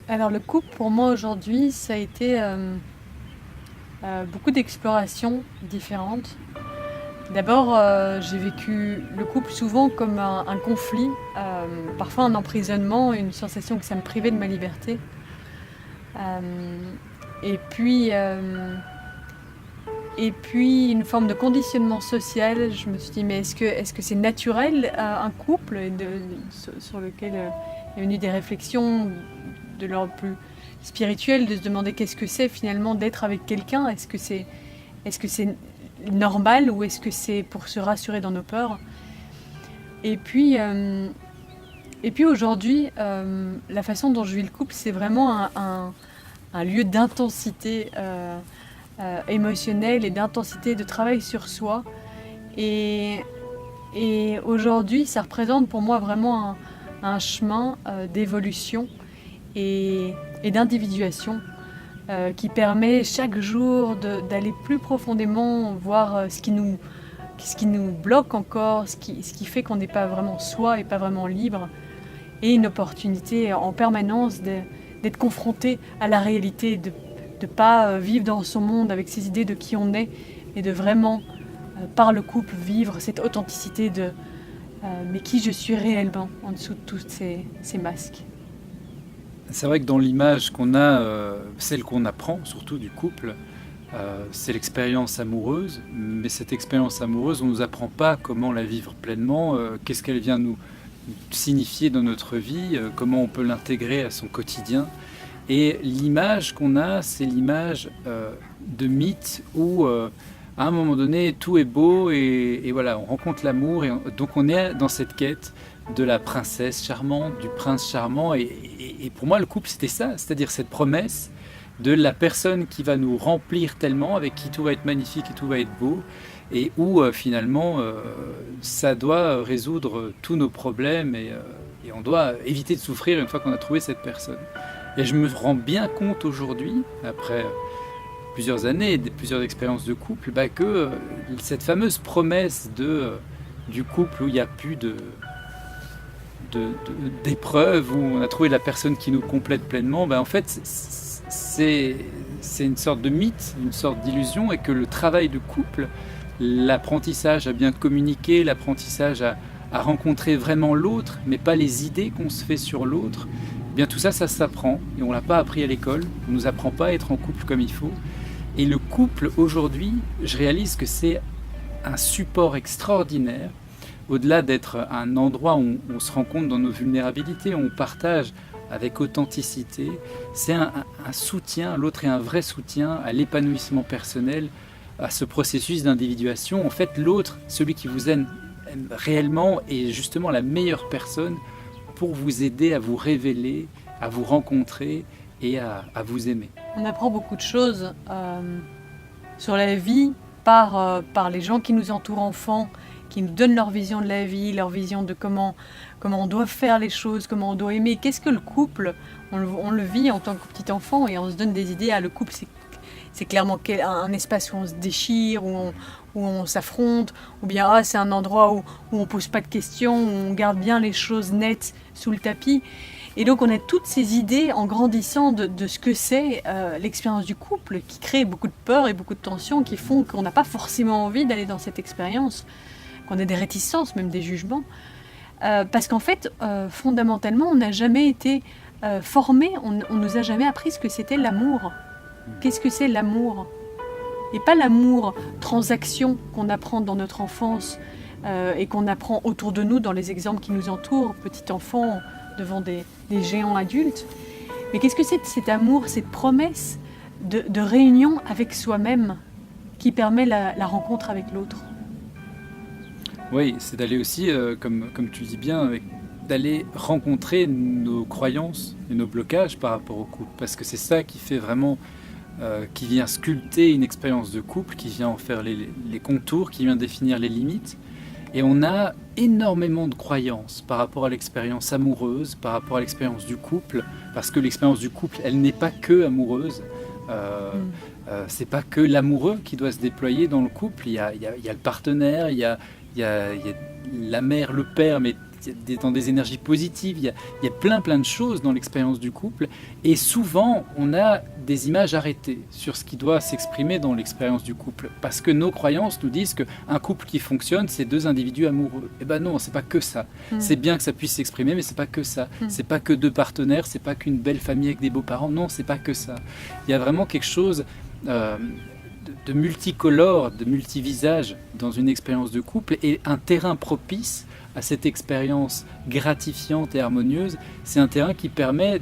Alors le couple pour moi aujourd'hui, ça a été beaucoup d'explorations différentes. D'abord, j'ai vécu le couple souvent comme un conflit, parfois un emprisonnement, une sensation que ça me privait de ma liberté. Euh, et puis, euh, et puis une forme de conditionnement social. Je me suis dit, mais est-ce que c'est naturel un couple sur lequel il y a venu des réflexions de l'ordre plus spirituel, de se demander qu'est-ce que c'est finalement d'être avec quelqu'un. Est-ce que c'est normal ou est-ce que c'est pour se rassurer dans nos peurs? Et puis, euh, et puis aujourd'hui, la façon dont je vis le couple, c'est vraiment un lieu d'intensité émotionnelle et d'intensité de travail sur soi. Et, et aujourd'hui, ça représente pour moi vraiment un chemin d'évolution et, et d'individuation qui permet chaque jour d'aller plus profondément voir ce qui nous bloque encore, ce qui fait qu'on n'est pas vraiment soi et pas vraiment libre, et une opportunité en permanence d'être confronté à la réalité, de ne pas vivre dans son monde avec ses idées de qui on est, et de vraiment, par le couple, vivre cette authenticité de mais qui je suis réellement en dessous de tous ces masques. C'est vrai que dans l'image qu'on a, celle qu'on apprend surtout du couple, c'est l'expérience amoureuse. Mais cette expérience amoureuse, on ne nous apprend pas comment la vivre pleinement, qu'est-ce qu'elle vient nous signifier dans notre vie, comment on peut l'intégrer à son quotidien. Et l'image qu'on a, c'est l'image de mythe où, à un moment donné, tout est beau et voilà, on rencontre l'amour. Donc on est dans cette quête de la princesse charmante, du prince charmant. Et pour moi, le couple, c'était ça, c'est-à-dire cette promesse de la personne qui va nous remplir tellement, avec qui tout va être magnifique et tout va être beau, et où finalement ça doit résoudre tous nos problèmes et on doit éviter de souffrir une fois qu'on a trouvé cette personne. Et je me rends bien compte aujourd'hui, après plusieurs années, plusieurs expériences de couple, que cette fameuse promesse du couple où il n'y a plus d'épreuves, où on a trouvé la personne qui nous complète pleinement, en fait c'est une sorte de mythe, une sorte d'illusion, et que le travail de couple, l'apprentissage à bien communiquer, l'apprentissage à rencontrer vraiment l'autre, mais pas les idées qu'on se fait sur l'autre, bien tout ça, ça s'apprend, et on l'a pas appris à l'école, on nous apprend pas à être en couple comme il faut. Et le couple aujourd'hui, je réalise que c'est un support extraordinaire, au-delà d'être un endroit où on se rencontre dans nos vulnérabilités, on partage avec authenticité, c'est un soutien, l'autre est un vrai soutien à l'épanouissement personnel, à ce processus d'individuation. En fait, l'autre, celui qui vous aime réellement, est justement la meilleure personne pour vous aider à vous révéler, à vous rencontrer et à vous aimer. On apprend beaucoup de choses sur la vie par les gens qui nous entourent enfants, qui nous donnent leur vision de la vie, leur vision de comment on doit faire les choses, comment on doit aimer. Qu'est-ce que le couple? On le vit en tant que petit enfant et on se donne des idées. Ah, le couple, c'est clairement un espace où on se déchire, où on s'affronte, ou bien c'est un endroit où on ne pose pas de questions, où on garde bien les choses nettes sous le tapis. Et donc on a toutes ces idées en grandissant de ce que c'est l'expérience du couple, qui crée beaucoup de peur et beaucoup de tensions, qui font qu'on n'a pas forcément envie d'aller dans cette expérience, qu'on a des réticences, même des jugements. Parce qu'en fait, fondamentalement, on n'a jamais été formé, on nous a jamais appris ce que c'était l'amour. Qu'est-ce que c'est l'amour? Et pas l'amour transaction qu'on apprend dans notre enfance et qu'on apprend autour de nous dans les exemples qui nous entourent, petit enfant devant des géants adultes. Mais qu'est-ce que c'est cet amour, cette promesse de réunion avec soi-même qui permet la rencontre avec l'autre? Oui, c'est d'aller aussi, comme tu le dis bien, d'aller rencontrer nos croyances et nos blocages par rapport au couple. Parce que c'est ça qui fait vraiment, qui vient sculpter une expérience de couple, qui vient en faire les contours, qui vient définir les limites. Et on a énormément de croyances par rapport à l'expérience amoureuse, par rapport à l'expérience du couple, parce que l'expérience du couple, elle n'est pas que amoureuse. C'est pas que l'amoureux qui doit se déployer dans le couple. Il y a le partenaire, il y a la mère, le père, mais dans des énergies positives, il y a plein de choses dans l'expérience du couple. Et souvent, on a des images arrêtées sur ce qui doit s'exprimer dans l'expérience du couple. Parce que nos croyances nous disent qu'un couple qui fonctionne, c'est deux individus amoureux. Eh ben non, c'est pas que ça. C'est bien que ça puisse s'exprimer, mais c'est pas que ça. C'est pas que deux partenaires, c'est pas qu'une belle famille avec des beaux-parents. Non, c'est pas que ça. Il y a vraiment quelque chose de multicolore, de multivisage dans une expérience de couple, et un terrain propice à cette expérience gratifiante et harmonieuse, c'est un terrain qui permet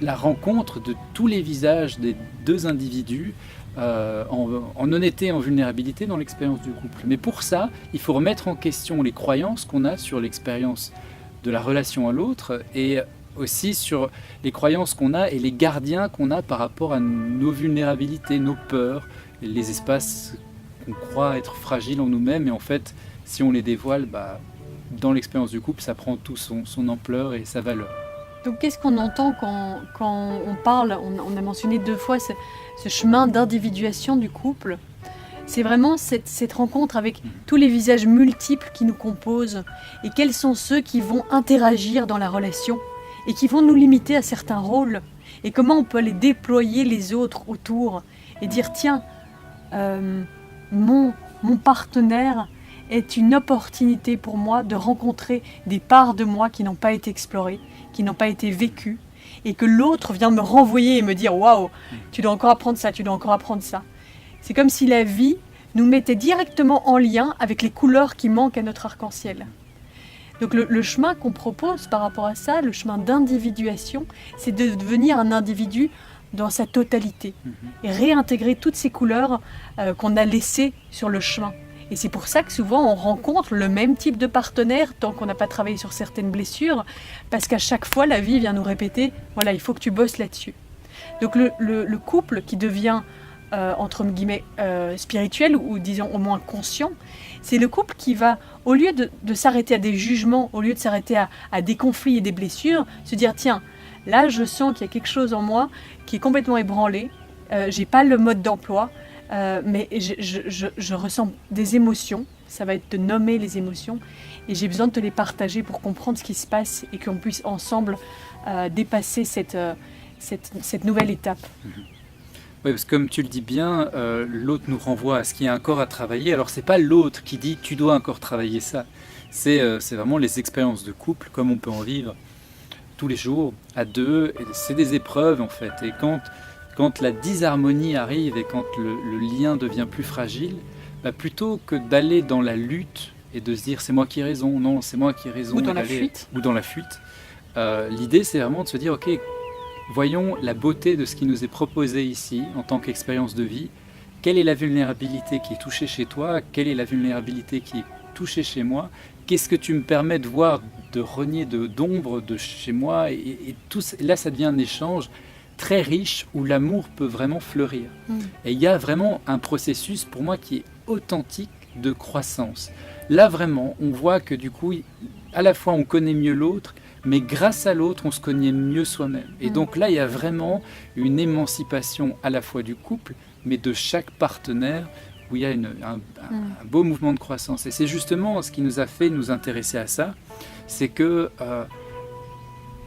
la rencontre de tous les visages des deux individus en honnêteté et en vulnérabilité dans l'expérience du couple. Mais pour ça, il faut remettre en question les croyances qu'on a sur l'expérience de la relation à l'autre, et aussi sur les croyances qu'on a et les gardiens qu'on a par rapport à nos vulnérabilités, nos peurs, les espaces qu'on croit être fragiles en nous-mêmes, et en fait, si on les dévoile, dans l'expérience du couple, ça prend tout son ampleur et sa valeur. Donc qu'est-ce qu'on entend quand on parle, on a mentionné 2 fois ce chemin d'individuation du couple. C'est vraiment cette rencontre avec tous les visages multiples qui nous composent, et quels sont ceux qui vont interagir dans la relation et qui vont nous limiter à certains rôles, et comment on peut les déployer les autres autour et dire tiens, mon partenaire est une opportunité pour moi de rencontrer des parts de moi qui n'ont pas été explorées, qui n'ont pas été vécues, et que l'autre vient me renvoyer et me dire waouh, tu dois encore apprendre ça, tu dois encore apprendre ça. C'est comme si la vie nous mettait directement en lien avec les couleurs qui manquent à notre arc-en-ciel. Donc le chemin qu'on propose par rapport à ça, le chemin d'individuation, c'est de devenir un individu dans sa totalité et réintégrer toutes ces couleurs qu'on a laissées sur le chemin. Et c'est pour ça que souvent on rencontre le même type de partenaire tant qu'on n'a pas travaillé sur certaines blessures, parce qu'à chaque fois la vie vient nous répéter voilà, il faut que tu bosses là-dessus. Donc le couple qui devient entre guillemets spirituel, ou disons au moins conscient, c'est le couple qui va, au lieu de s'arrêter à des jugements, au lieu de s'arrêter à des conflits et des blessures, se dire tiens, là je sens qu'il y a quelque chose en moi qui est complètement ébranlé, j'ai pas le mode d'emploi, mais je ressens des émotions, ça va être de nommer les émotions, et j'ai besoin de te les partager pour comprendre ce qui se passe et qu'on puisse ensemble dépasser cette nouvelle étape. Oui, parce que comme tu le dis bien, l'autre nous renvoie à ce qu'il y a encore à travailler. Alors c'est pas l'autre qui dit tu dois encore travailler ça, c'est vraiment les expériences de couple comme on peut en vivre tous les jours à deux, et c'est des épreuves en fait, et quand la disharmonie arrive et quand le lien devient plus fragile, plutôt que d'aller dans la lutte et de se dire c'est moi qui ai raison, non c'est moi qui ai raison, ou dans la fuite, l'idée c'est vraiment de se dire ok, voyons la beauté de ce qui nous est proposé ici en tant qu'expérience de vie. Quelle est la vulnérabilité qui est touchée chez toi? Quelle est la vulnérabilité qui est touchée chez moi? Qu'est-ce que tu me permets de voir, de renier d'ombre de chez moi? Et tout, là, ça devient un échange très riche où l'amour peut vraiment fleurir. Et il y a vraiment un processus pour moi qui est authentique de croissance. Là, vraiment, on voit que du coup, à la fois on connaît mieux l'autre, mais grâce à l'autre, on se connaît mieux soi-même. Et donc là, il y a vraiment une émancipation à la fois du couple, mais de chaque partenaire, où il y a un beau mouvement de croissance. Et c'est justement ce qui nous a fait nous intéresser à ça, c'est que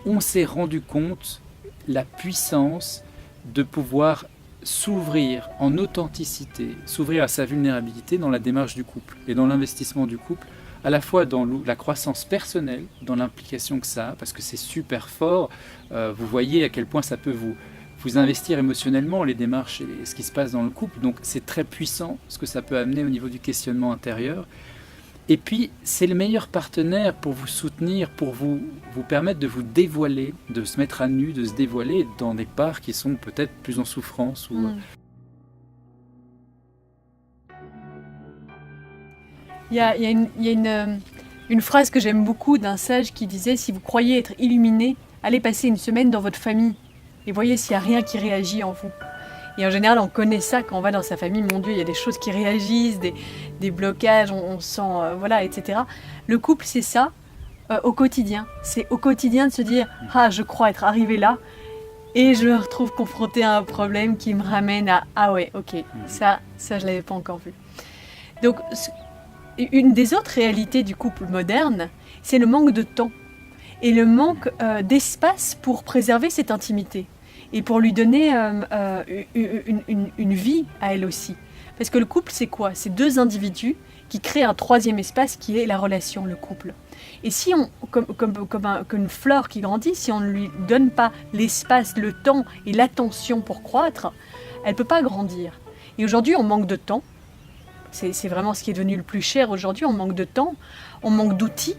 on s'est rendu compte la puissance de pouvoir s'ouvrir en authenticité, s'ouvrir à sa vulnérabilité dans la démarche du couple et dans l'investissement du couple, à la fois dans la croissance personnelle, dans l'implication que ça a, parce que c'est super fort. Vous voyez à quel point ça peut vous investir émotionnellement, les démarches et ce qui se passe dans le couple. Donc c'est très puissant ce que ça peut amener au niveau du questionnement intérieur. Et puis c'est le meilleur partenaire pour vous soutenir, pour vous permettre de vous dévoiler, de se mettre à nu, de se dévoiler dans des parts qui sont peut-être plus en souffrance. Il y a une phrase que j'aime beaucoup d'un sage qui disait « Si vous croyez être illuminé, allez passer une semaine dans votre famille et voyez s'il n'y a rien qui réagit en vous. » Et en général, on connaît ça quand on va dans sa famille. Mon Dieu, il y a des choses qui réagissent, des blocages, on sent, voilà, etc. Le couple, c'est ça au quotidien. C'est au quotidien de se dire « Ah, je crois être arrivé là. » Et je me retrouve confrontée à un problème qui me ramène à « Ah ouais, ok, ça je ne l'avais pas encore vu. » Donc, une des autres réalités du couple moderne, c'est le manque de temps et le manque d'espace pour préserver cette intimité et pour lui donner une vie à elle aussi. Parce que le couple, c'est quoi? C'est deux individus qui créent un troisième espace qui est la relation, le couple. Et si on, comme une fleur qui grandit, si on ne lui donne pas l'espace, le temps et l'attention pour croître, elle ne peut pas grandir. Et aujourd'hui, on manque de temps. C'est vraiment ce qui est devenu le plus cher aujourd'hui. On manque de temps, on manque d'outils,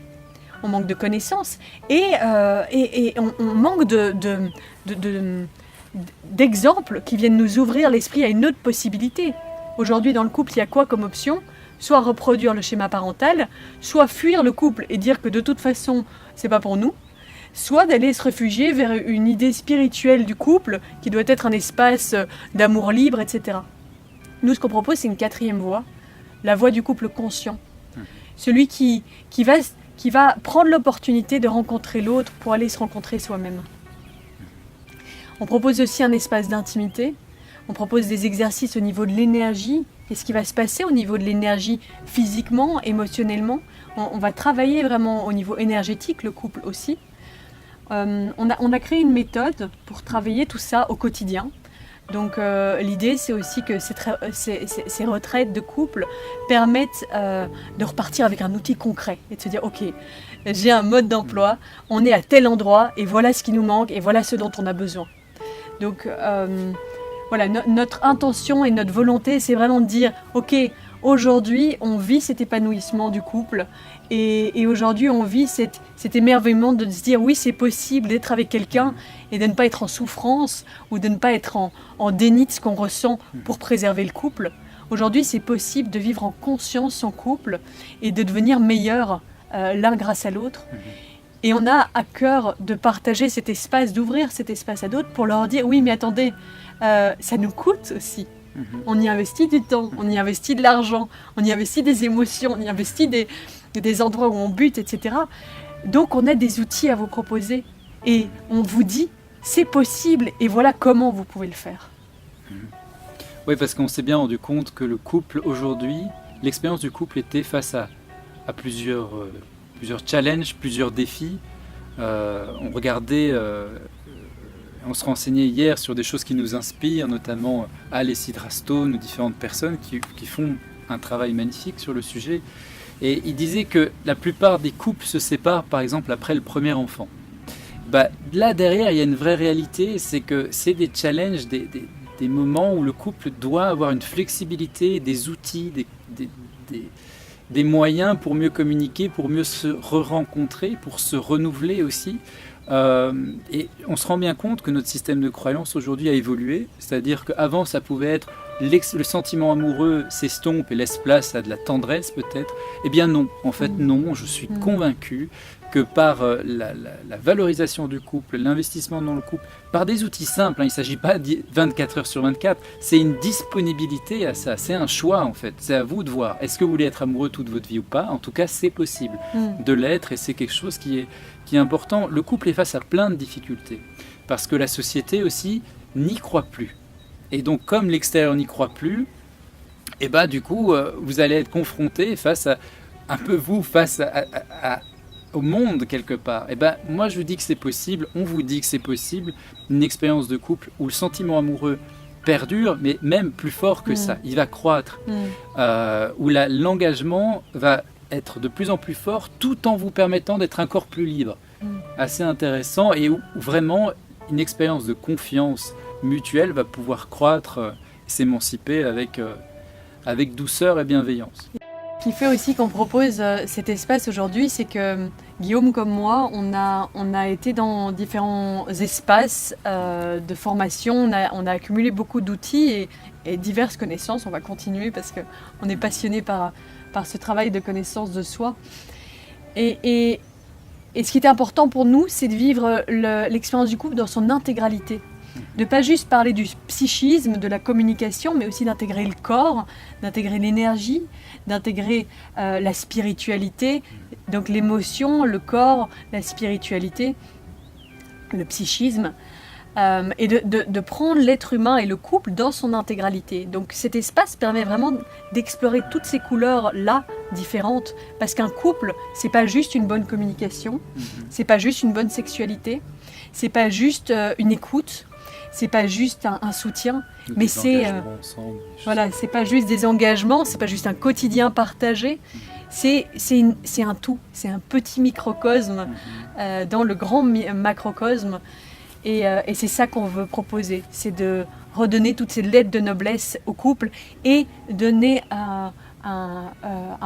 on manque de connaissances et on manque d'exemples qui viennent nous ouvrir l'esprit à une autre possibilité. Aujourd'hui, dans le couple, il y a quoi comme option? Soit reproduire le schéma parental, soit fuir le couple et dire que de toute façon, c'est pas pour nous, soit d'aller se réfugier vers une idée spirituelle du couple qui doit être un espace d'amour libre, etc. Nous, ce qu'on propose, c'est une quatrième voie, la voie du couple conscient. Celui qui va prendre l'opportunité de rencontrer l'autre pour aller se rencontrer soi-même. On propose aussi un espace d'intimité. On propose des exercices au niveau de l'énergie. Qu'est-ce qui va se passer au niveau de l'énergie physiquement, émotionnellement? On va travailler vraiment au niveau énergétique, le couple aussi. On a créé une méthode pour travailler tout ça au quotidien. Donc l'idée, c'est aussi que ces retraites de couple permettent de repartir avec un outil concret et de se dire, ok, j'ai un mode d'emploi, on est à tel endroit et voilà ce qui nous manque et voilà ce dont on a besoin. Donc voilà, notre intention et notre volonté, c'est vraiment de dire, ok, aujourd'hui, on vit cet épanouissement du couple et aujourd'hui, on vit cet émerveillement de se dire, oui, c'est possible d'être avec quelqu'un et de ne pas être en souffrance ou de ne pas être en déni de ce qu'on ressent pour préserver le couple. Aujourd'hui, c'est possible de vivre en conscience son couple et de devenir meilleur l'un grâce à l'autre. Et on a à cœur de partager cet espace, d'ouvrir cet espace à d'autres pour leur dire, oui, mais attendez, ça nous coûte aussi. On y investit du temps, on y investit de l'argent, on y investit des émotions, on y investit des endroits où on bute, etc. Donc on a des outils à vous proposer et on vous dit, c'est possible et voilà comment vous pouvez le faire. Oui, parce qu'on s'est bien rendu compte que le couple aujourd'hui, l'expérience du couple était face à plusieurs challenges, plusieurs défis. On regardait, on se renseignait hier sur des choses qui nous inspirent, notamment Alessia Drastone ou différentes personnes qui font un travail magnifique sur le sujet. Et il disait que la plupart des couples se séparent, par exemple, après le premier enfant. Là, derrière, il y a une vraie réalité, c'est que c'est des challenges, des moments où le couple doit avoir une flexibilité, des outils, des moyens pour mieux communiquer, pour mieux se re-rencontrer, pour se renouveler aussi. Et on se rend bien compte que notre système de croyance aujourd'hui a évolué, c'est-à-dire qu'avant ça pouvait être le sentiment amoureux s'estompe et laisse place à de la tendresse peut-être. Eh bien non, en fait non, je suis convaincu que par la valorisation du couple, l'investissement dans le couple, par des outils simples, il ne s'agit pas de 24 heures sur 24, c'est une disponibilité à ça, c'est un choix en fait, c'est à vous de voir, est-ce que vous voulez être amoureux toute votre vie ou pas? En tout cas c'est possible de l'être et c'est quelque chose qui est important. Le couple est face à plein de difficultés, parce que la société aussi n'y croit plus. Et donc comme l'extérieur n'y croit plus, et du coup vous allez être confronté face à, un peu vous, face au monde quelque part. Moi je vous dis que c'est possible, on vous dit que c'est possible, une expérience de couple où le sentiment amoureux perdure, mais même plus fort que ça, il va croître, où l'engagement va être de plus en plus fort tout en vous permettant d'être encore plus libre. Assez intéressant et où vraiment une expérience de confiance mutuelle va pouvoir croître, s'émanciper avec douceur et bienveillance. Ce qui fait aussi qu'on propose cet espace aujourd'hui, c'est que Guillaume comme moi, on a été dans différents espaces de formation, on a accumulé beaucoup d'outils et diverses connaissances. On va continuer parce qu'on est passionné par ce travail de connaissance de soi. Et ce qui était important pour nous, c'est de vivre l'expérience du couple dans son intégralité. De pas juste parler du psychisme, de la communication, mais aussi d'intégrer le corps, d'intégrer l'énergie, d'intégrer la spiritualité, donc l'émotion, le corps, la spiritualité, le psychisme, et de prendre l'être humain et le couple dans son intégralité. Donc cet espace permet vraiment d'explorer toutes ces couleurs-là différentes, parce qu'un couple, c'est pas juste une bonne communication, c'est pas juste une bonne sexualité, c'est pas juste une écoute, c'est pas juste un soutien, mais c'est voilà, c'est pas juste des engagements, c'est pas juste un quotidien partagé, c'est un tout, c'est un petit microcosme dans le grand macrocosme. Et c'est ça qu'on veut proposer, c'est de redonner toutes ces lettres de noblesse au couple et donner un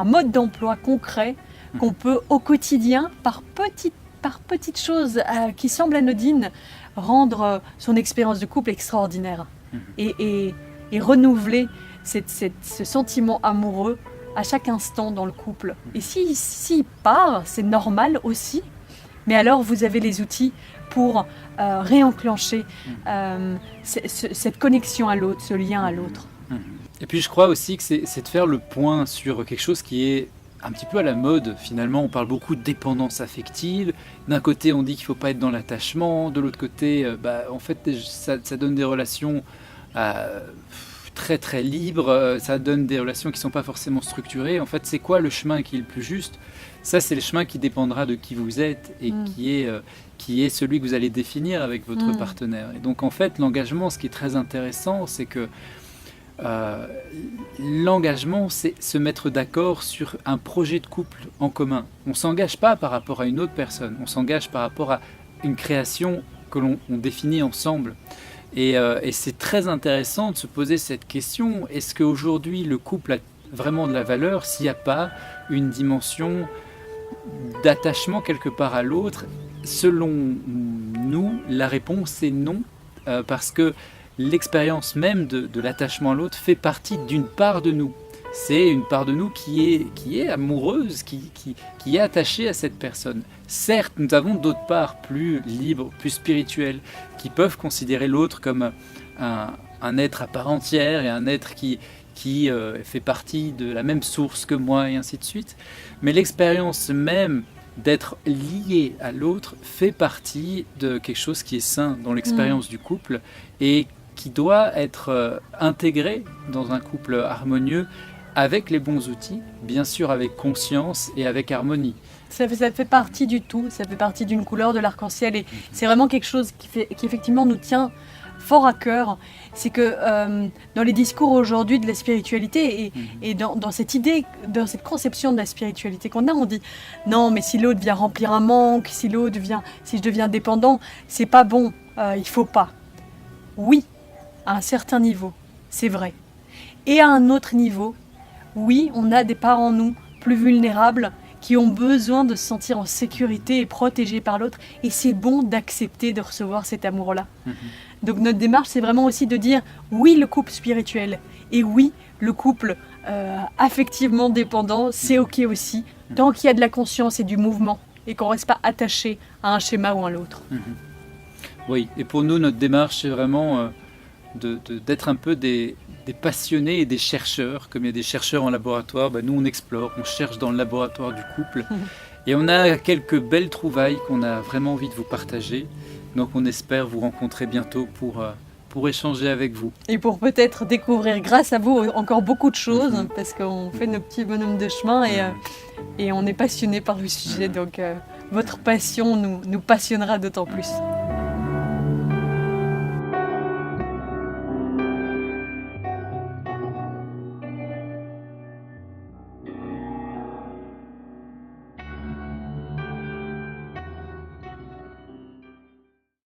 mode d'emploi concret qu'on peut au quotidien, par petites choses qui semblent anodines, rendre son expérience de couple extraordinaire et renouveler ce sentiment amoureux à chaque instant dans le couple. Et s'il part, c'est normal aussi, mais alors vous avez les outils pour réenclencher cette connexion à l'autre, ce lien à l'autre. Et puis je crois aussi que c'est de faire le point sur quelque chose qui est un petit peu à la mode finalement. On parle beaucoup de dépendance affective. D'un côté on dit qu'il ne faut pas être dans l'attachement, de l'autre côté en fait ça donne des relations très très libres, ça donne des relations qui ne sont pas forcément structurées. En fait, c'est quoi le chemin qui est le plus juste ? Ça, c'est le chemin qui dépendra de qui vous êtes et qui est celui que vous allez définir avec votre partenaire. Et donc, en fait, l'engagement, ce qui est très intéressant, c'est que l'engagement, c'est se mettre d'accord sur un projet de couple en commun. On ne s'engage pas par rapport à une autre personne, on s'engage par rapport à une création que l'on définit ensemble. Et c'est très intéressant de se poser cette question, est-ce qu'aujourd'hui le couple a vraiment de la valeur s'il n'y a pas une dimension d'attachement quelque part à l'autre? Selon nous, la réponse est non, parce que l'expérience même de l'attachement à l'autre fait partie d'une part de nous. C'est une part de nous qui est amoureuse, qui est attachée à cette personne. Certes, nous avons d'autres parts plus libres, plus spirituelles, qui peuvent considérer l'autre comme un être à part entière et un être qui fait partie de la même source que moi et ainsi de suite. Mais l'expérience même d'être lié à l'autre fait partie de quelque chose qui est sain dans l'expérience du couple et qui doit être intégré dans un couple harmonieux avec les bons outils, bien sûr avec conscience et avec harmonie. Ça fait partie du tout, ça fait partie d'une couleur de l'arc-en-ciel et c'est vraiment quelque chose qui effectivement nous tient fort à cœur. C'est que dans les discours aujourd'hui de la spiritualité et dans cette idée, dans cette conception de la spiritualité qu'on a, on dit non mais si l'autre vient remplir un manque, si je deviens dépendant, c'est pas bon, il faut pas. Oui, à un certain niveau, c'est vrai. Et à un autre niveau, oui, on a des parts en nous plus vulnérables qui ont besoin de se sentir en sécurité et protégés par l'autre. Et c'est bon d'accepter de recevoir cet amour-là. Donc notre démarche, c'est vraiment aussi de dire oui, le couple spirituel et oui, le couple affectivement dépendant, c'est OK aussi, tant qu'il y a de la conscience et du mouvement et qu'on ne reste pas attaché à un schéma ou à l'autre. Oui, et pour nous, notre démarche, c'est vraiment d'être un peu des passionnés et des chercheurs. Comme il y a des chercheurs en laboratoire, nous on explore, on cherche dans le laboratoire du couple. Et on a quelques belles trouvailles qu'on a vraiment envie de vous partager. Donc on espère vous rencontrer bientôt pour échanger avec vous. Et pour peut-être découvrir grâce à vous encore beaucoup de choses, parce qu'on fait nos petits bonhommes de chemin et on est passionné par le sujet. Donc votre passion nous passionnera d'autant plus.